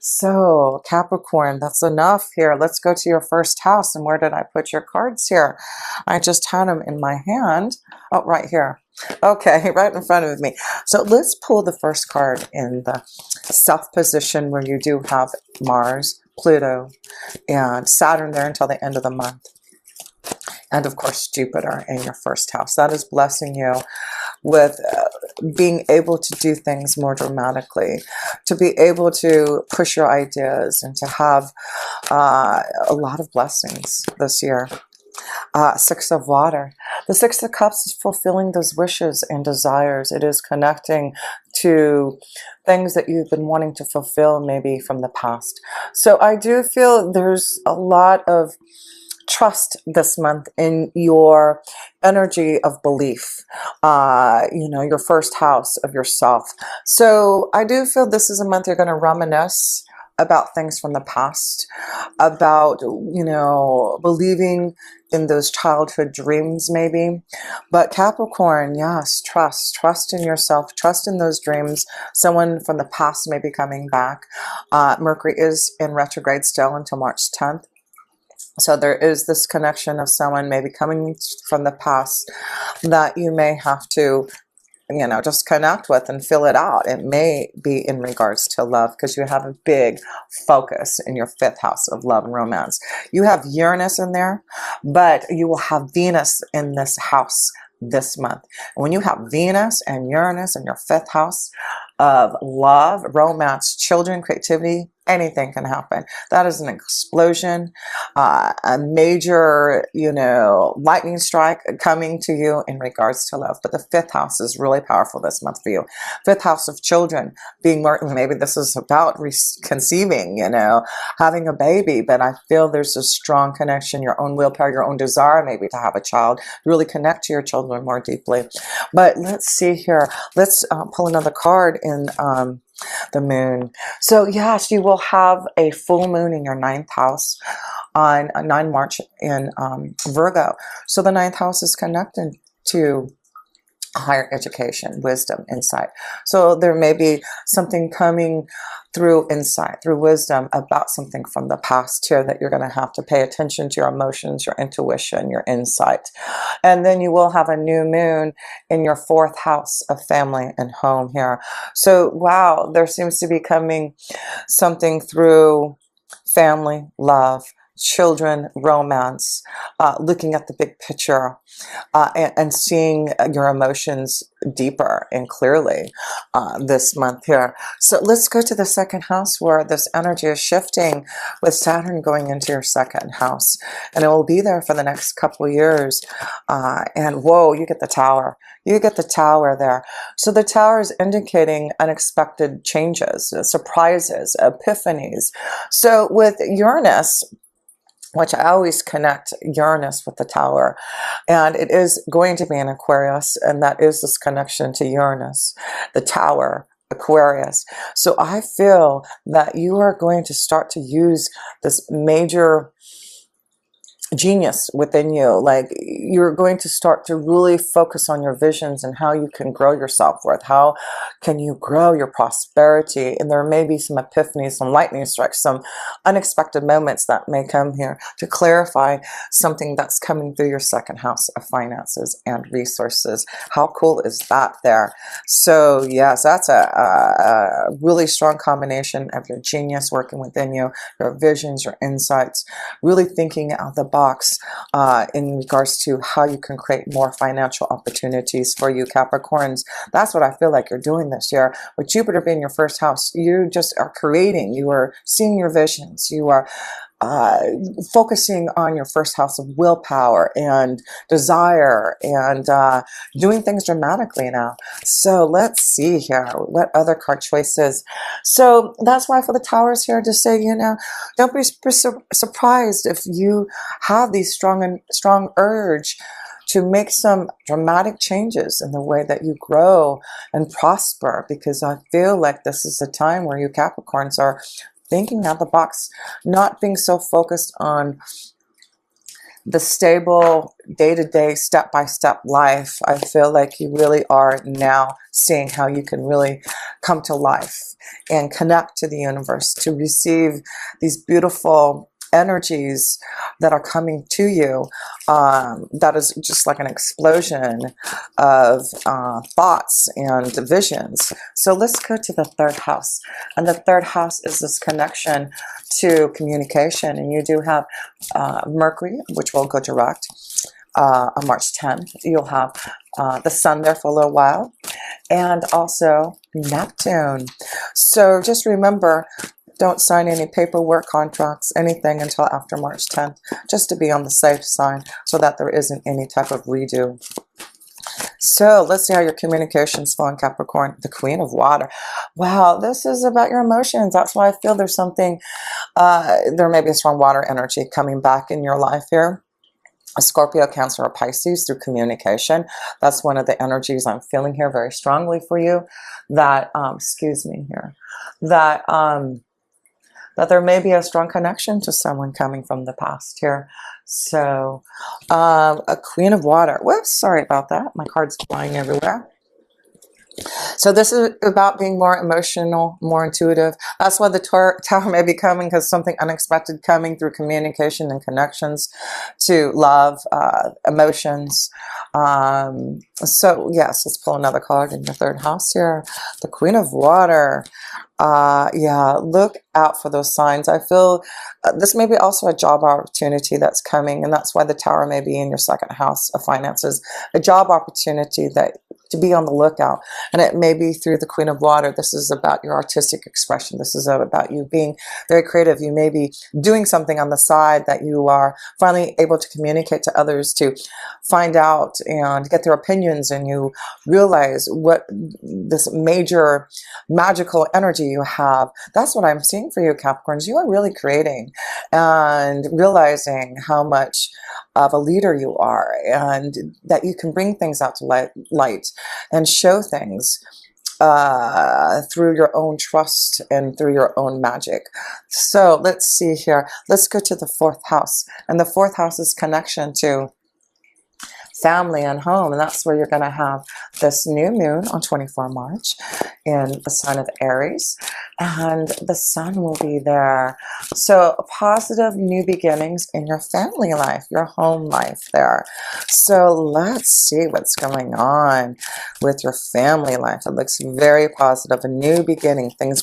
So Capricorn, that's enough here. Let's go to your first house. And where did I put your cards here? I just had them in my hand. Oh, right here. Okay, right in front of me. So let's pull the first card in the south position where you do have Mars, Pluto, and Saturn there until the end of the month. And of course, Jupiter in your first house. That is blessing you with being able to do things more dramatically, to be able to push your ideas and to have a lot of blessings this year. Six of Water. The Six of Cups is fulfilling those wishes and desires. It is connecting to things that you've been wanting to fulfill maybe from the past. So I do feel there's a lot of trust this month in your energy of belief, your first house of yourself. So I do feel this is a month you're going to reminisce about things from the past, about, believing in those childhood dreams maybe. But Capricorn, yes, trust in yourself, trust in those dreams. Someone from the past may be coming back. Mercury is in retrograde still until March 10th. So there is this connection of someone maybe coming from the past that you may have to, just connect with and fill it out. It may be in regards to love because you have a big focus in your fifth house of love and romance. You have Uranus in there, but you will have Venus in this house this month. And when you have Venus and Uranus in your fifth house of love, romance, children, creativity, anything can happen. That is an explosion, a major, lightning strike coming to you in regards to love. But the fifth house is really powerful this month for you. Fifth house of children, being more, maybe this is about conceiving, having a baby. But I feel there's a strong connection, your own willpower, your own desire maybe to have a child, really connect to your children more deeply. But let's see here. Let's pull another card in the moon. So yes, you will have a full moon in your ninth house on 9 March in Virgo. So the ninth house is connected to higher education, wisdom, insight. So there may be something coming through insight, through wisdom about something from the past here that you're going to have to pay attention to your emotions, your intuition, your insight. And then you will have a new moon in your fourth house of family and home here. So, wow, there seems to be coming something through family, love, children, romance, looking at the big picture, and seeing your emotions deeper and clearly this month here. So let's go to the second house where this energy is shifting with Saturn going into your second house. And it will be there for the next couple of years. And whoa, you get the Tower. You get the Tower there. So the Tower is indicating unexpected changes, surprises, epiphanies. So with Uranus, which I always connect Uranus with the Tower. And it is going to be in Aquarius, and that is this connection to Uranus, the Tower, Aquarius. So I feel that you are going to start to use this major genius within you. Like you're going to start to really focus on your visions and how you can grow your self-worth. How can you grow your prosperity? And there may be some epiphanies, some lightning strikes, some unexpected moments that may come here to clarify something that's coming through your second house of finances and resources. How cool is that there? So yes, that's a really strong combination of your genius working within you, your visions, your insights, really thinking out the box in regards to how you can create more financial opportunities for you Capricorns. That's what I feel like you're doing this year. With Jupiter being your first house, you just are creating, you are seeing your visions, you are focusing on your first house of willpower and desire and doing things dramatically now. So let's see here. What other card choices? So that's why for the Towers here to say, don't be surprised if you have these strong urge to make some dramatic changes in the way that you grow and prosper, because I feel like this is a time where you Capricorns are thinking out the box, not being so focused on the stable day-to-day step-by-step life, I feel like you really are now seeing how you can really come to life and connect to the universe to receive these beautiful energies that are coming to you. That is just like an explosion of thoughts and visions. So let's go to the third house. And the third house is this connection to communication. And you do have Mercury, which will go direct on March 10th. You'll have the sun there for a little while, and also Neptune. So just remember, don't sign any paperwork, contracts, anything until after March 10th, just to be on the safe side so that there isn't any type of redo. So let's see how your communication's flowing, Capricorn. The Queen of Water. Wow, this is about your emotions. That's why I feel there's something, there may be a strong water energy coming back in your life here. A Scorpio, Cancer, or Pisces through communication. That's one of the energies I'm feeling here very strongly for you. That, excuse me here, that there may be a strong connection to someone coming from the past here. So, a Queen of Water. Whoops, sorry about that. My card's flying everywhere. So this is about being more emotional, more intuitive. That's why the Tower may be coming, because something unexpected coming through communication and connections to love, emotions. So yes, let's pull another card in the third house here. The Queen of Water. Yeah, look out for those signs. I feel this may be also a job opportunity that's coming, and that's why the Tower may be in your second house of finances. A job opportunity that to be on the lookout, and it may be through the Queen of Water. This is about your artistic expression. This is about you being very creative. You may be doing something on the side that you are finally able to communicate to others, to find out and get their opinions, and you realize what this major magical energy you have. That's what I'm seeing for you, Capricorns. You are really creating and realizing how much of a leader you are, and that you can bring things out to light and show things through your own trust and through your own magic. So let's see here. Let's go to the fourth house. And the fourth house is connection to family and home, and that's where you're going to have this new moon on 24 March in the sign of Aries, and the sun will be there. So positive new beginnings in your family life, your home life there. So let's see what's going on with your family life. It looks very positive, a new beginning, things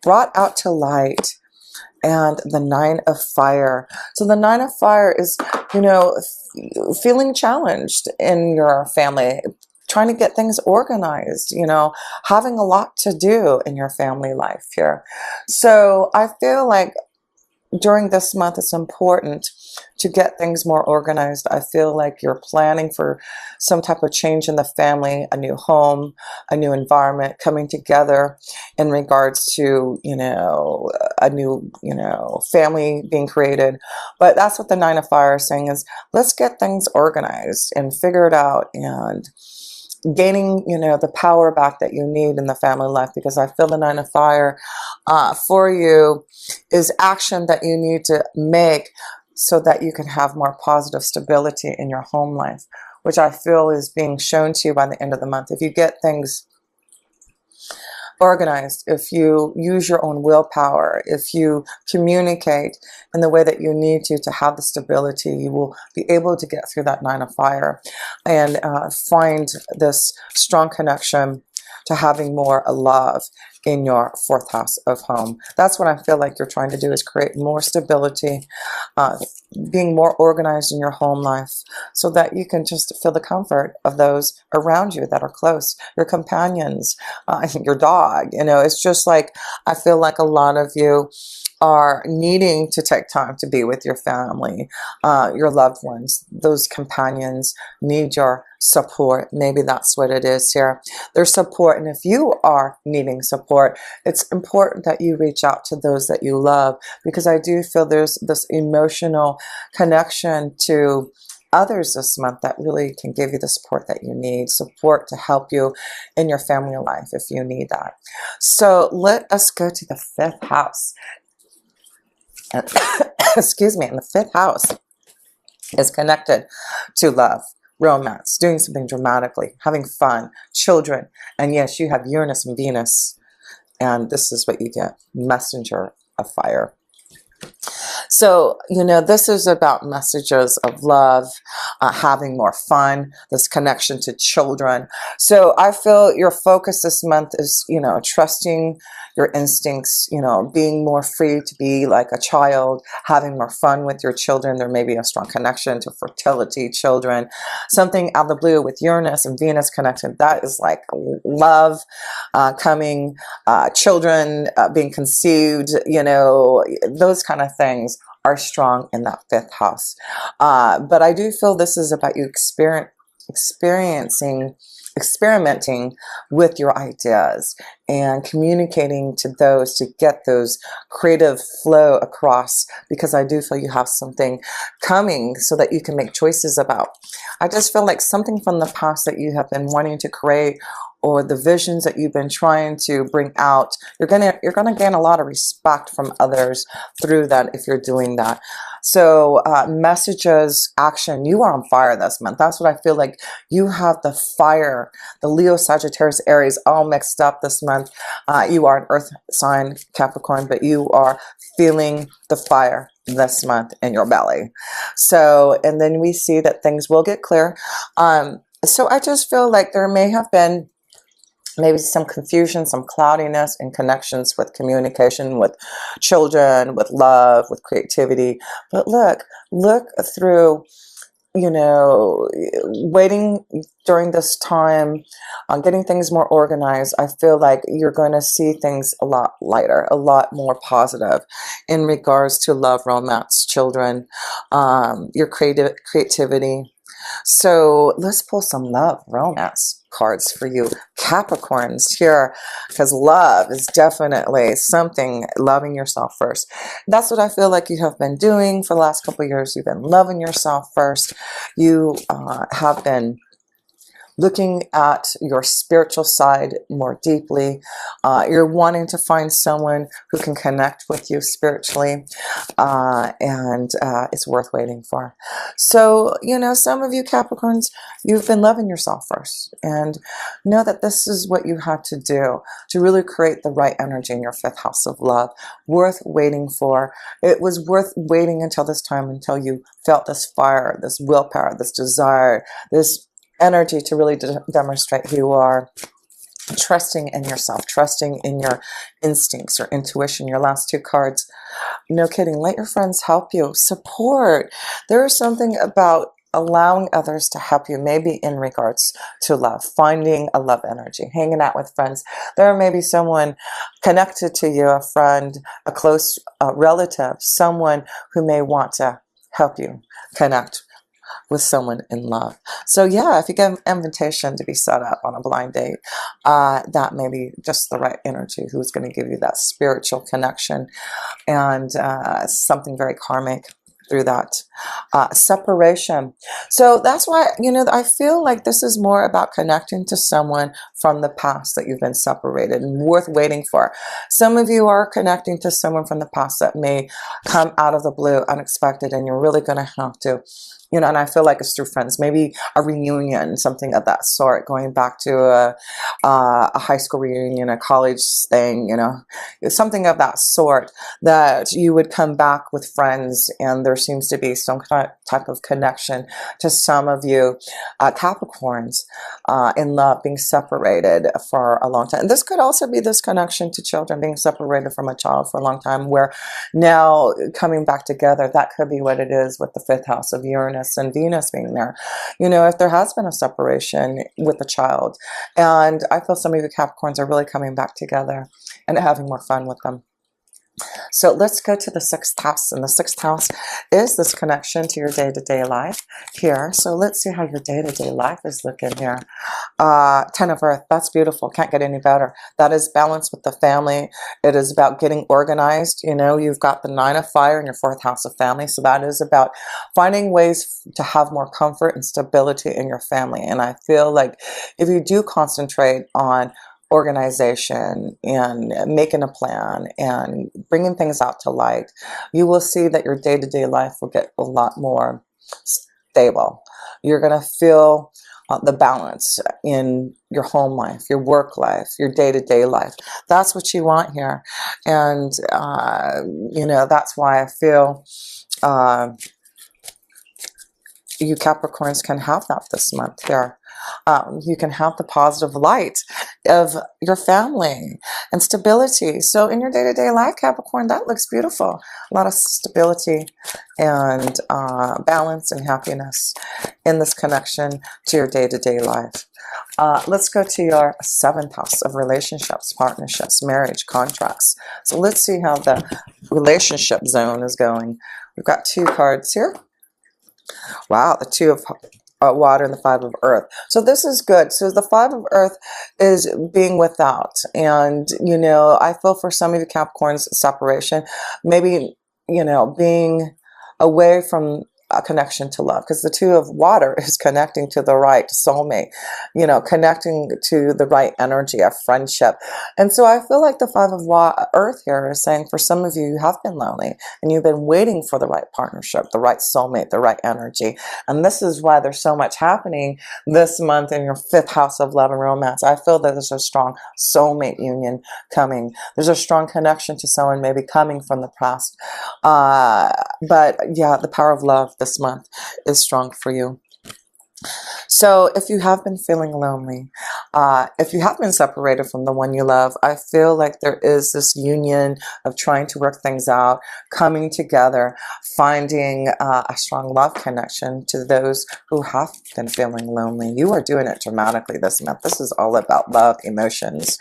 brought out to light. And the Nine of Fire. So the Nine of Fire is, you know, feeling challenged in your family, trying to get things organized, you know, having a lot to do in your family life here. So I feel like during this month, it's important to get things more organized. I feel like you're planning for some type of change in the family, a new home, a new environment coming together in regards to, you know, a new, you know, family being created. But that's what the Nine of Fire is saying, is let's get things organized and figure it out, and gaining, you know, the power back that you need in the family life, because I feel the Nine of Fire for you is action that you need to make so that you can have more positive stability in your home life, which I feel is being shown to you by the end of the month. If you get things organized, if you use your own willpower, if you communicate in the way that you need to have the stability, you will be able to get through that Nine of Fire and find this strong connection to having more love in your fourth house of home. That's what I feel like you're trying to do, is create more stability, being more organized in your home life, so that you can just feel the comfort of those around you that are close, your companions, your dog. You know, it's just like, I feel like a lot of you are needing to take time to be with your family, your loved ones. Those companions need your support. Maybe that's what it is here. There's support, and if you are needing support, it's important that you reach out to those that you love, because I do feel there's this emotional connection to others this month that really can give you the support that you need, support to help you in your family life if you need that. So let us go to the fifth house. Excuse me, in the fifth house, is connected to love, romance, doing something dramatically, having fun, children. And yes, you have Uranus and Venus, and this is what you get, messenger of fire. So, you know, this is about messages of love, having more fun, this connection to children. So I feel your focus this month is, you know, trusting your instincts, you know, being more free to be like a child, having more fun with your children. There may be a strong connection to fertility, children, something out of the blue with Uranus and Venus connected. That is like love coming, children being conceived, you know, those kind of things are strong in that 5th house. But I do feel this is about you experimenting with your ideas and communicating to those to get those creative flow across, because I do feel you have something coming so that you can make choices about. I just feel like something from the past that you have been wanting to create, or the visions that you've been trying to bring out, you're gonna gain a lot of respect from others through that if you're doing that. So messages, action, you are on fire this month. That's what I feel like. You have the fire, the Leo, Sagittarius, Aries all mixed up this month. You are an earth sign, Capricorn, but you are feeling the fire this month in your belly. So, and then we see that things will get clear. So I just feel like there may have been maybe some confusion, some cloudiness in connections with communication, with children, with love, with creativity. But look through, you know, waiting during this time on getting things more organized. I feel like you're going to see things a lot lighter, a lot more positive in regards to love, romance, children, your creativity. So let's pull some love, romance cards for you Capricorns here, because love is definitely something, loving yourself first. That's what I feel like you have been doing for the last couple of years. You've been loving yourself first. You have been looking at your spiritual side more deeply. You're wanting to find someone who can connect with you spiritually, and it's worth waiting for. So, you know, some of you Capricorns, you've been loving yourself first, and know that this is what you had to do to really create the right energy in your 5th house of love. Worth waiting for. It was worth waiting until this time, until you felt this fire, this willpower, this desire, this energy to really demonstrate who you are, trusting in yourself, trusting in your instincts or intuition. Your last 2 cards, no kidding, let your friends help you, support. There is something about allowing others to help you, maybe in regards to love, finding a love energy, hanging out with friends. There may be someone connected to you, a friend, a close relative, someone who may want to help you connect with someone in love. So yeah, if you get an invitation to be set up on a blind date, that may be just the right energy, who's going to give you that spiritual connection, and something very karmic through that. Separation. So that's why, you know, I feel like this is more about connecting to someone from the past that you've been separated, and worth waiting for. Some of you are connecting to someone from the past that may come out of the blue, unexpected, and you're really going to have to, you know, and I feel like it's through friends, maybe a reunion, something of that sort, going back to a high school reunion, a college thing, you know, something of that sort, that you would come back with friends, and there seems to be some type of connection to some of you Capricorns in love, being separated for a long time. And this could also be this connection to children, being separated from a child for a long time, where now coming back together. That could be what it is with the 5th house of Uranus and Venus being there. You know, if there has been a separation with a child, and I feel some of you Capricorns are really coming back together and having more fun with them. So let's go to the 6th house, and the 6th house is this connection to your day-to-day life here. So let's see how your day-to-day life is looking here. 10 of Earth, that's beautiful. Can't get any better. That is balance with the family. It is about getting organized. You know, you've got the 9 of Fire in your 4th house of family. So that is about finding ways to have more comfort and stability in your family. And I feel like if you do concentrate on organization and making a plan and bringing things out to light, you will see that your day-to-day life will get a lot more stable. You're going to feel the balance in your home life, your work life, your day-to-day life. That's what you want here. And, you know, that's why I feel you Capricorns can have that this month here. You can have the positive light of your family and stability. So in your day-to-day life, Capricorn, that looks beautiful. A lot of stability and balance and happiness in this connection to your day-to-day life. Let's go to your 7th house of relationships, partnerships, marriage, contracts. So let's see how the relationship zone is going. We've got 2 cards here. Wow, the 2 of water and the 5 of earth. So this is good. So the 5 of earth is being without. And, you know, I feel for some of you Capricorns, separation, maybe, you know, being away from a connection to love, because the 2 of water is connecting to the right soulmate, you know, connecting to the right energy of friendship. And so I feel like the 5 of earth here is saying for some of you, you have been lonely and you've been waiting for the right partnership, the right soulmate, the right energy. And this is why there's so much happening this month in your 5th house of love and romance. I feel that there's a strong soulmate union coming. There's a strong connection to someone maybe coming from the past. But yeah, the power of love this month is strong for you. So if you have been feeling lonely, if you have been separated from the one you love, I feel like there is this union of trying to work things out, coming together, finding a strong love connection to those who have been feeling lonely. You are doing it dramatically this month. This is all about love, emotions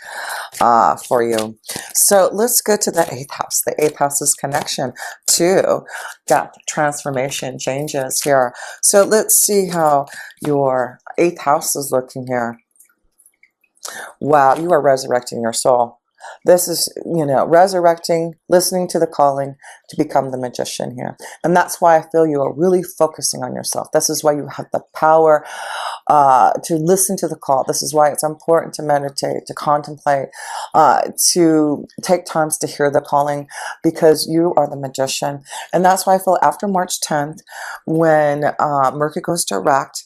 for you. So let's go to the 8th house. The 8th house is connection to depth, transformation, changes here. So let's see how your 8th house is looking here. Wow, you are resurrecting your soul. This is, you know, resurrecting, listening to the calling to become the magician here. And that's why I feel you are really focusing on yourself. This is why you have the power to listen to the call. This is why it's important to meditate, to contemplate, to take times to hear the calling, because you are the magician. And that's why I feel after March 10th, when Mercury goes direct,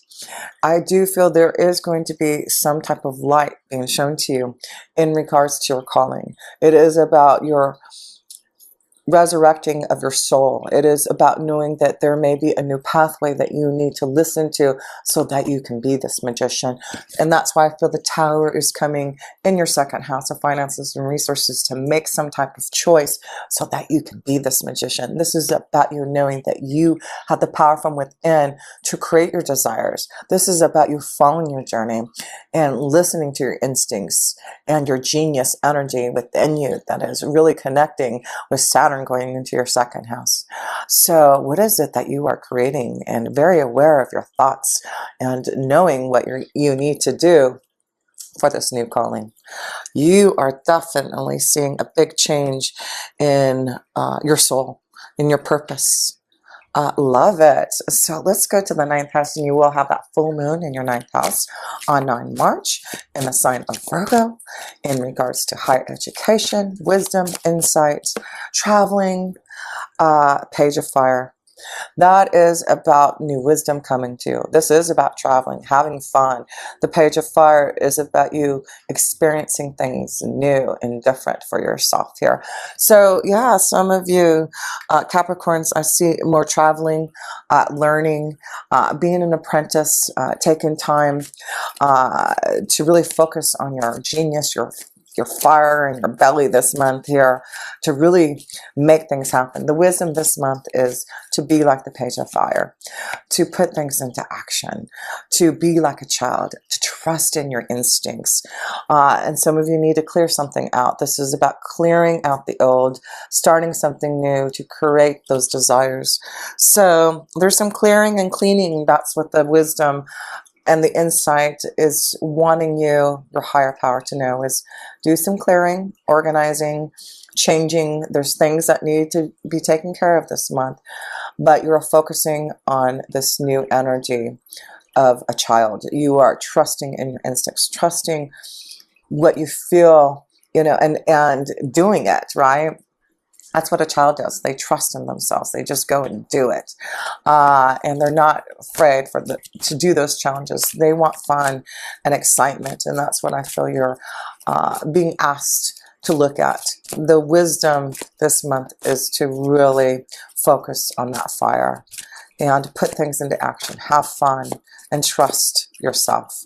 I do feel there is going to be some type of light being shown to you in regards to your calling. It is about your resurrecting of your soul. It is about knowing that there may be a new pathway that you need to listen to so that you can be this magician. And that's why I feel the Tower is coming in your 2nd house of finances and resources to make some type of choice so that you can be this magician. This is about you knowing that you have the power from within to create your desires. This is about you following your journey and listening to your instincts and your genius energy within you that is really connecting with Saturn going into your 2nd house. So what is it that you are creating, and very aware of your thoughts and knowing what you need to do for this new calling. You are definitely seeing a big change in your soul, in your purpose. Love it. So let's go to the 9th house, and you will have that full moon in your 9th house on 9 March in the sign of Virgo in regards to higher education, wisdom, insight, traveling, Page of Fire. That is about new wisdom coming to you. This is about traveling, having fun. The Page of Fire is about you experiencing things new and different for yourself here. So yeah, some of you Capricorns, I see more traveling, learning, being an apprentice, taking time to really focus on your genius, your fire in your belly this month here to really make things happen. The wisdom this month is to be like the Page of Fire, to put things into action, to be like a child, to trust in your instincts. And some of you need to clear something out. This is about clearing out the old, starting something new to create those desires. So there's some clearing and cleaning. That's what the wisdom and the insight is wanting you, your higher power, to know is do some clearing, organizing, changing. There's things that need to be taken care of this month, but you're focusing on this new energy of a child. You are trusting in your instincts, trusting what you feel, you know, and doing it, right? That's what a child does. They trust in themselves. They just go and do it. And they're not afraid to do those challenges. They want fun and excitement. And that's what I feel you're being asked to look at. The wisdom this month is to really focus on that fire and put things into action. Have fun and trust yourself.